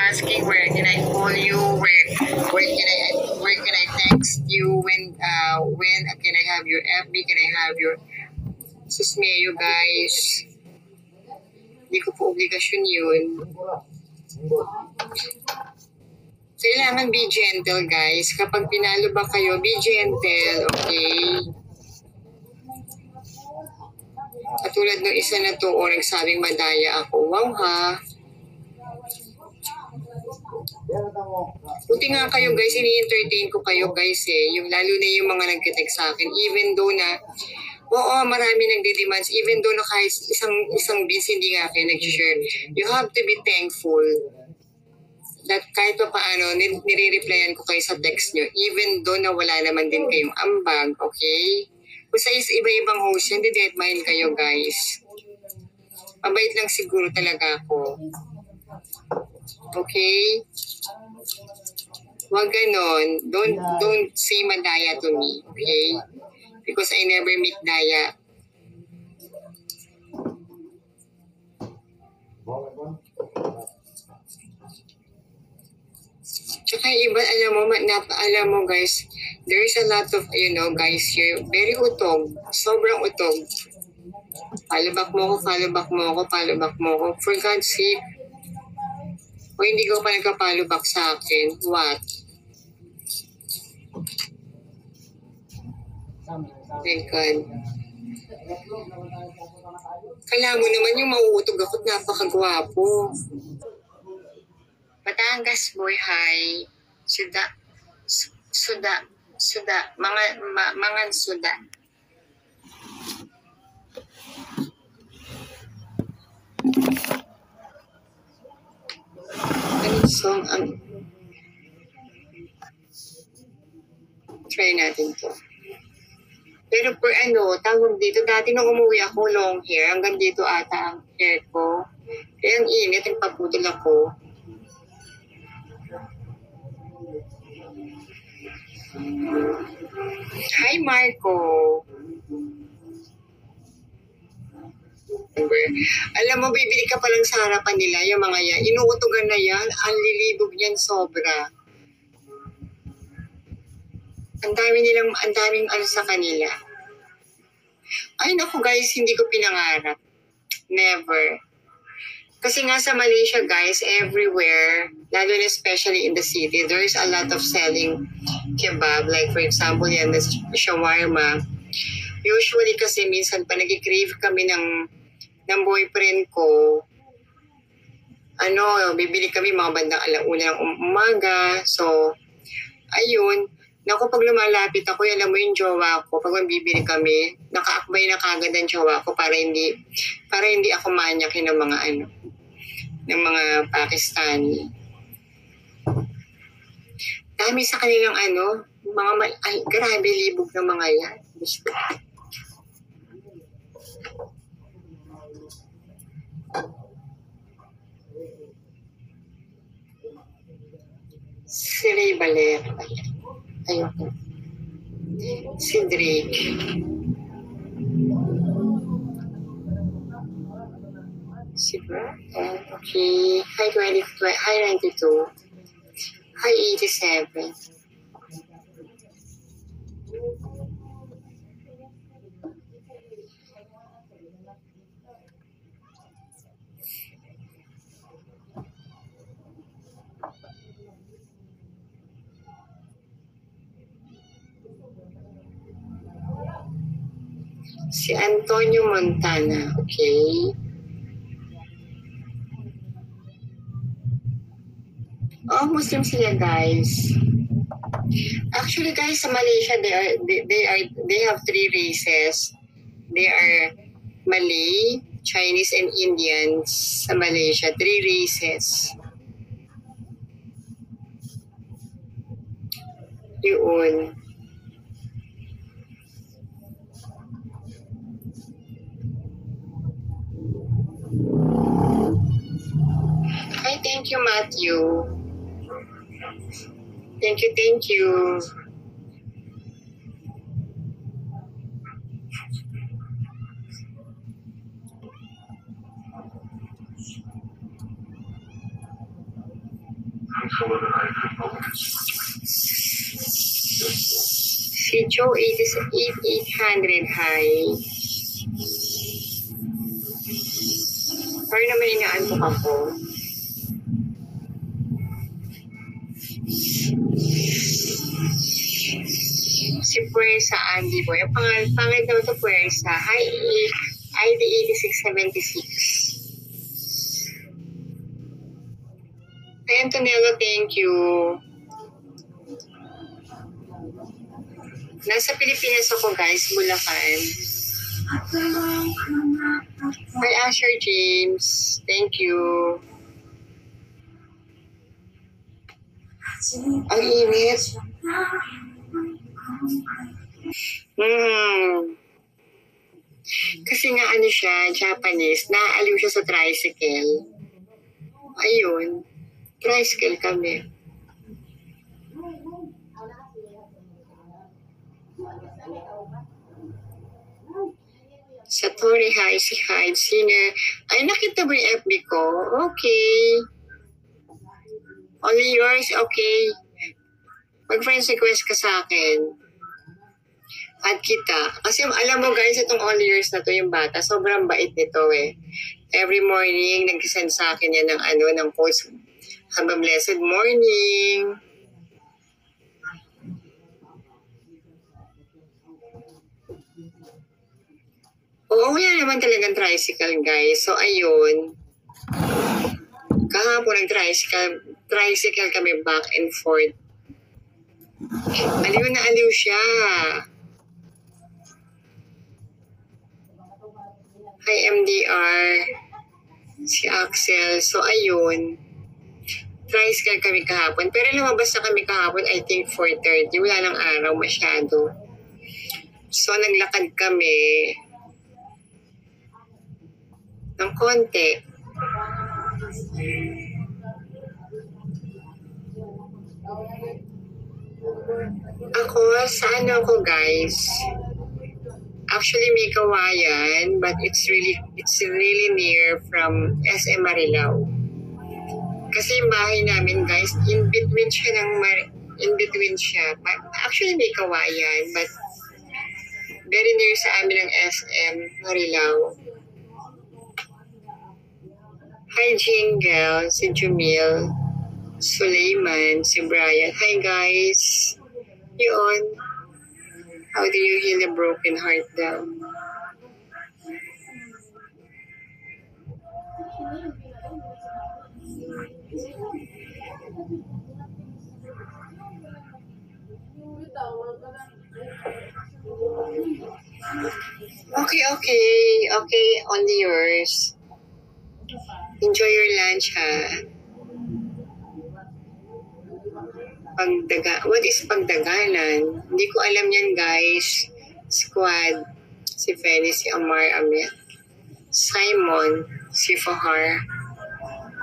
asking where can I call you, where can I text you, when can I have your FB, can I have your susmeyo guys. Hindi ko po obligasyon yun. Kailangan be gentle guys. Kapag pinalo ba kayo, be gentle, okay? Katulad ng isa na to, o nagsabing madaya ako. Wow ha. Buti nga kayo guys, ini-entertain ko kayo guys eh. Yung, lalo na yung mga nagkitext sa akin. Even though na, oo, marami nagde-demands. Even though na kahit isang beans hindi nga kayo nag-share. You have to be thankful that kahit pa paano, nire-replyan ko kayo sa text nyo. Even though na wala naman din kayong ambag, okay? Kung sa iba-ibang host, hindi dead mind kayo guys. Mabait lang siguro talaga ako. Okay? Wag ganon. Don't say madaya to me, okay? Because I never meet daya. Tsaka iba, alam mo guys, there is a lot of, guys here, very utog, sobrang utog. Follow back mo ko. For God's sake, o hindi ko pa nagka-follow back sa akin, what? My God. Kala mo naman yung mauutog ako't napakagwapo. Batangas boy, hi. Suda. Mangan suda. Anong song try natin to. Pero for tawag dito, dati nung umuwi ako, long hair, hanggang dito ata ang hair ko. Kaya ang init, yung paputol ako. Hi, Marco. Alam mo, bibili ka palang sa harapan nila, yung mga yan. Inuutugan na yan, ang lilibog yan sobra. Ang daming sa kanila. Ay, naku guys, hindi ko pinangarap. Never. Kasi nga sa Malaysia guys, everywhere, lalo na especially in the city, there is a lot of selling kebab. Like for example, yan, the shawarma. Usually kasi minsan pa nag-crave kami ng boyfriend ko, bibili kami mga bandang 1:00 ng umaga. So, ayun. Naku, pag lumalapit ako, alam mo yung jowa ko, pag bibili kami, nakaakbay na kagad ang jowa ko para hindi ako manyakin ng ng mga Pakistani. Dami sa kanilang grabe, libog ng mga yan. Si Ray Valera. Ayoko. Si Drake. Si okay. Hi 92. Hi 87. Si Antonio Montana, okay. Oh, Muslim sila guys. Actually guys, sa Malaysia they have 3 races. They are Malay, Chinese, and Indians. Sa Malaysia, 3 races. Yun. Hi, thank you, Matthew. Thank you. Si Joe 800 high. Pero naman inaantok ako. Si Puersa Andy Boy. Ang pangit daw ito Puersa. Hi, ID 8676. Hi, Antonello, thank you. Nasa Pilipinas ako guys, Bulacan. Hi, Asher James. Thank you. Ang init. Kasi nga ano siya, Japanese, naaaliw siya sa tricycle. Ayun, tricycle kami. Sa Torre High, si Hyde Singer. Ay, nakita mo yung FB ko? Okay. Only yours? Okay. Mag-friends request ka sa akin. At kita. Kasi alam mo guys, itong Only Yours na to, yung bata, sobrang bait nito eh. Every morning, nag-send sa akin yan ng quotes. Have a blessed morning. Oo, wala naman talagang tricycle, guys. So, ayun. Kahapon nag-tricycle kami back and forth. Aliw na aliw siya. Hi, MDR. Si Axel. So, ayun. Tricycle kami kahapon. Pero lumabas na kami kahapon, I think 4:30. Wala nang araw masyado. So, naglakad kami ng konti. Ako, sa ano ko guys? Actually, may Kawayan, but it's really near from SM Marilao. Kasi yung bahay namin guys, in between siya. Actually, may Kawayan, but very near sa amin ng SM Marilao. Hi, Jingle, si Jumil, Suleiman, si Brian. Hi, guys. Yun. How do you heal a broken heart daw? Okay. Only yours. Enjoy your lunch, ha? What is pagdaganan? Hindi ko alam yan, guys. Squad. Si Feli, si Amar, Amit. Simon, si Fahar.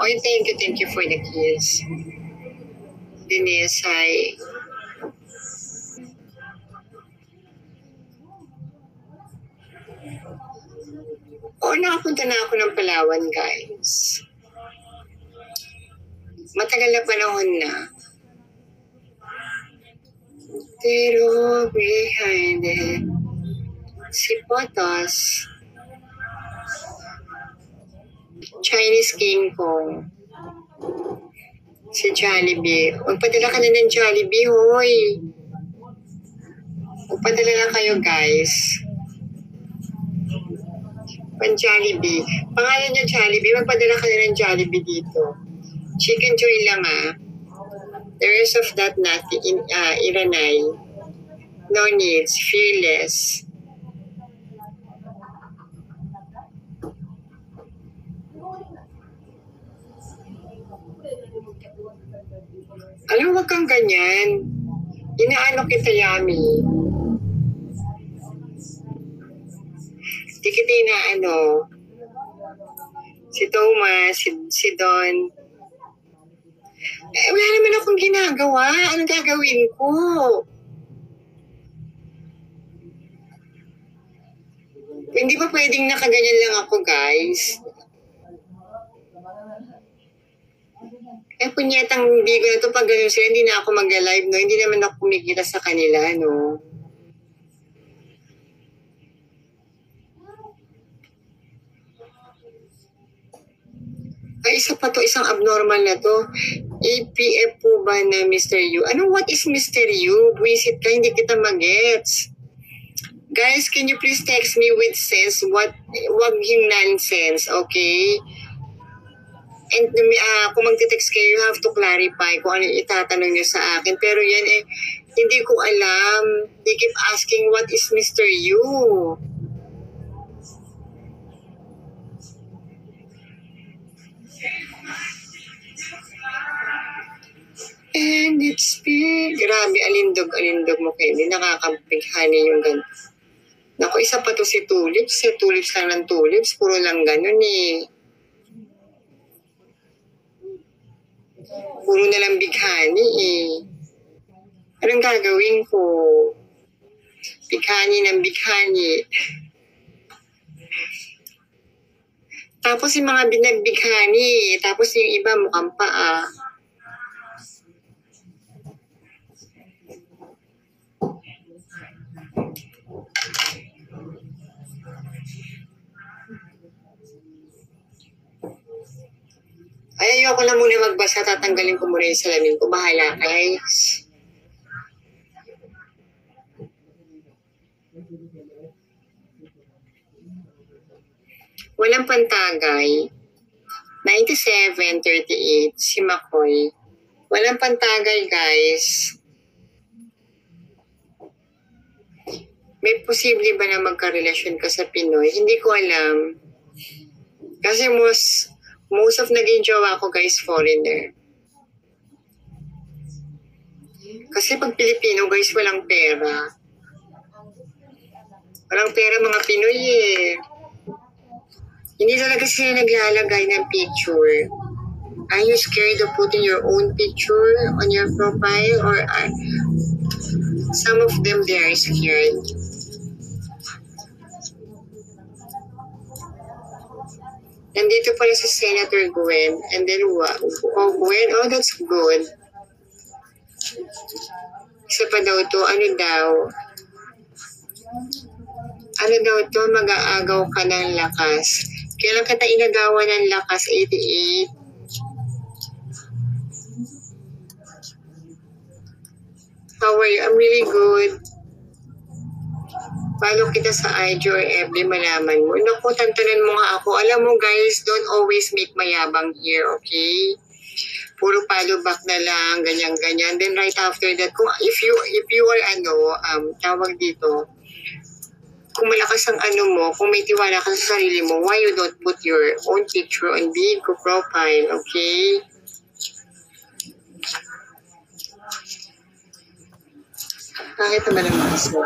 Oh, thank you for the kiss. Denise, hi. Nakapunta na ako ng Palawan, guys. Matagal na panahon na. Pero behind it, si Potos, Chinese King Kong, si Jollibee. Magpadala ka na ng Jollibee, hoy. Magpadala na kayo, guys. Jollibee. Pangalan niya Jollibee. Magpadala ka na ng Jollibee dito. Chicken Joy lang, The rest of that nothing in Iranay. No needs. Fearless. Alam, wag kang ganyan. Inaano kita, Yami. Di kita inaano. Si Thomas, si Don. Wala naman akong ginagawa. Anong gagawin ko? Hindi ba pwedeng nakaganyan lang ako, guys? Punyetang hindi ko na to pag ganun sila, hindi na ako mag-live, no? Hindi naman ako kumikita sa kanila, no? Ay, isa pa to, isang abnormal na to. APF po ba na Mr. Yu? Ano, what is Mr. Yu? Buisit ka, hindi kita magets. Guys, can you please text me with sense? Wag yung nonsense, okay? And kung magte-text kayo, you have to clarify kung ano itatanong nyo sa akin. Pero yan hindi ko alam. They keep asking, what is Mr. Yu? And it's big. Grabe, alindog mo, Kenny. Nakakapighani yung ganun. Naku, isa pa to si Tulips. Si Tulips lang ng Tulips. Puro lang ganun eh. Puro na lang bighani eh. Anong gagawin ko? Bighani ng bighani. Tapos yung mga binabighani. Tapos yung iba mukhang paa. Ay, ayoko na muna magbasa. Tatanggalin ko muna yung salamin ko. Bahala, guys. Walang pantagay. 97-38, si McCoy. Walang pantagay, guys. May posible ba na magkarelasyon ka sa Pinoy? Hindi ko alam. Kasi most of naging jowa ko, guys, foreigner. Kasi pag Pilipino, guys, walang pera. Walang pera mga Pinoy eh. Hindi talaga sila naglalagay ng picture. Are you scared of putting your own picture on your profile? Or some of them, they are scared. Nandito pala si Senator Gwen. And then what? Oh, Gwen? Oh, that's good. Isa pa daw to. Ano daw? Ano daw to? Mag-aagaw ka ng lakas. Kailan kita inagawa ng lakas? 88. How are you? I'm really good. Follow kita sa IG or FB, malaman mo. Naku, tantanan mo nga ako. Alam mo guys, don't always make mayabang here, okay? Puro follow back na lang, ganyan-ganyan. Then right after that, kung if you are tawag dito, kung malakas ang kung may tiwala ka sa sarili mo, why you don't put your own picture on Bigo profile, okay? Bakit naman ang maso?